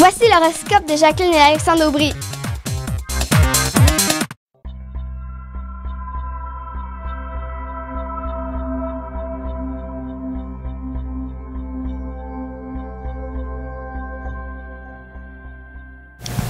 Voici l'horoscope de Jacqueline et Alexandre Aubry.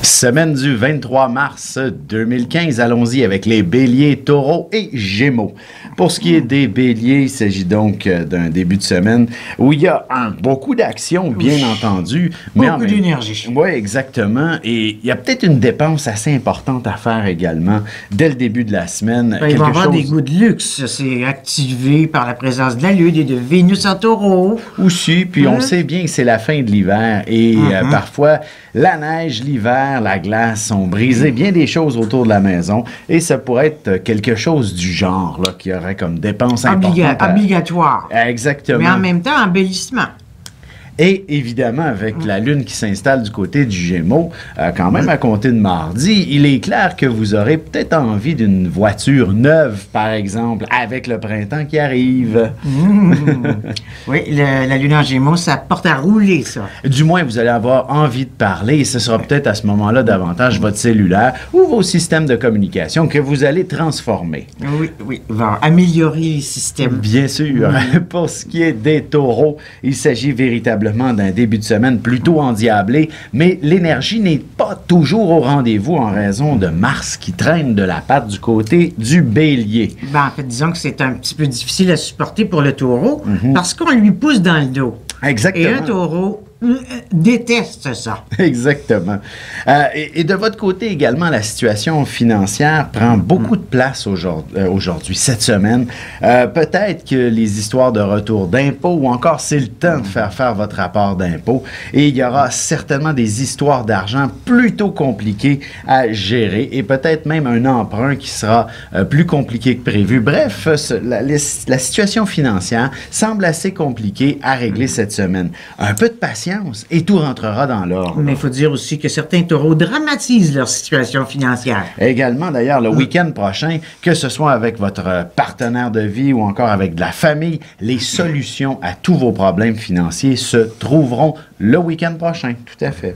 Semaine du 23 mars 2015, allons-y avec les béliers, taureaux et gémeaux. Pour ce qui est des béliers, il s'agit donc d'un début de semaine où il y a beaucoup d'actions, bien entendu. Beaucoup d'énergie. Oui, exactement. Et il y a peut-être une dépense assez importante à faire également dès le début de la semaine. Il va y avoir des goûts de luxe. C'est activé par la présence de la Lune et de Vénus en taureau. Aussi, puis on sait bien que c'est la fin de l'hiver et parfois la neige, l'hiver, la glace ont brisé bien des choses autour de la maison et ça pourrait être quelque chose du genre là, qui aurait comme dépense importante. Obligatoire. Exactement. Mais en même temps, embellissement. Et évidemment, avec la Lune qui s'installe du côté du Gémeaux, quand même à compter de mardi, il est clair que vous aurez peut-être envie d'une voiture neuve, par exemple, avec le printemps qui arrive. Oui, la Lune en Gémeaux, ça porte à rouler, ça. Du moins, vous allez avoir envie de parler et ce sera peut-être à ce moment-là davantage votre cellulaire ou vos systèmes de communication que vous allez transformer. Oui, va améliorer les systèmes. Bien sûr. Pour ce qui est des taureaux, il s'agit véritablement d'un début de semaine plutôt endiablé, mais l'énergie n'est pas toujours au rendez-vous en raison de Mars qui traîne de la patte du côté du bélier. En fait, disons que c'est un petit peu difficile à supporter pour le taureau parce qu'on lui pousse dans le dos. Exactement. Et un taureau déteste ça. Exactement. Et de votre côté également, la situation financière prend beaucoup de place aujourd'hui, cette semaine. Peut-être que les histoires de retour d'impôts ou encore c'est le temps de faire votre rapport d'impôts et il y aura certainement des histoires d'argent plutôt compliquées à gérer et peut-être même un emprunt qui sera plus compliqué que prévu. Bref, la situation financière semble assez compliquée à régler cette semaine. Un peu de patience et tout rentrera dans l'ordre. Mais il faut dire aussi que certains taureaux dramatisent leur situation financière. Également, d'ailleurs, le week-end prochain, que ce soit avec votre partenaire de vie ou encore avec de la famille, les solutions à tous vos problèmes financiers se trouveront le week-end prochain. Tout à fait.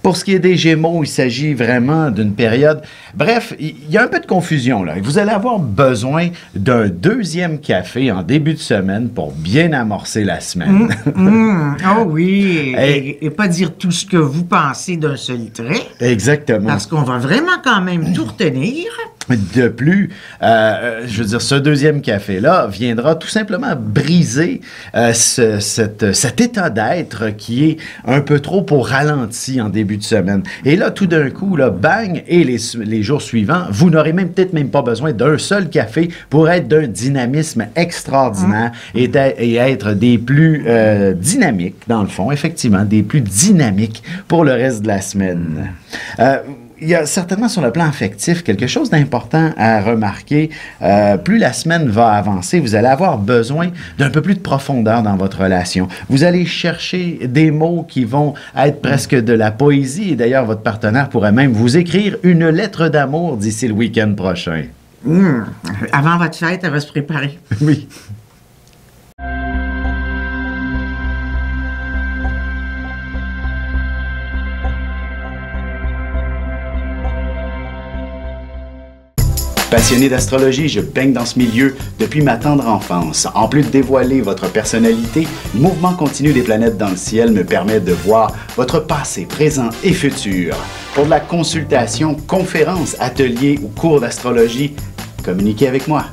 Pour ce qui est des Gémeaux, il s'agit vraiment d'une période... Bref, il y a un peu de confusion, là. Vous allez avoir besoin d'un deuxième café en début de semaine pour bien amorcer la semaine. Oh oui! Et pas dire tout ce que vous pensez d'un seul trait. Exactement. Parce qu'on va vraiment quand même tout retenir. De plus, je veux dire, ce deuxième café-là viendra tout simplement briser cet état d'être qui est un peu trop au ralenti en début de semaine. Et là, tout d'un coup, là, bang, et les jours suivants, vous n'aurez peut-être même pas besoin d'un seul café pour être d'un dynamisme extraordinaire et être des plus dynamiques, dans le fond, effectivement, des plus dynamiques pour le reste de la semaine. Il y a certainement sur le plan affectif quelque chose d'important à remarquer. Plus la semaine va avancer, vous allez avoir besoin d'un peu plus de profondeur dans votre relation. Vous allez chercher des mots qui vont être presque de la poésie. Et d'ailleurs, votre partenaire pourrait même vous écrire une lettre d'amour d'ici le week-end prochain. Avant votre fête, elle va se préparer. Oui. Passionné d'astrologie, je baigne dans ce milieu depuis ma tendre enfance. En plus de dévoiler votre personnalité, le mouvement continu des planètes dans le ciel me permet de voir votre passé, présent et futur. Pour de la consultation, conférences, ateliers ou cours d'astrologie, communiquez avec moi.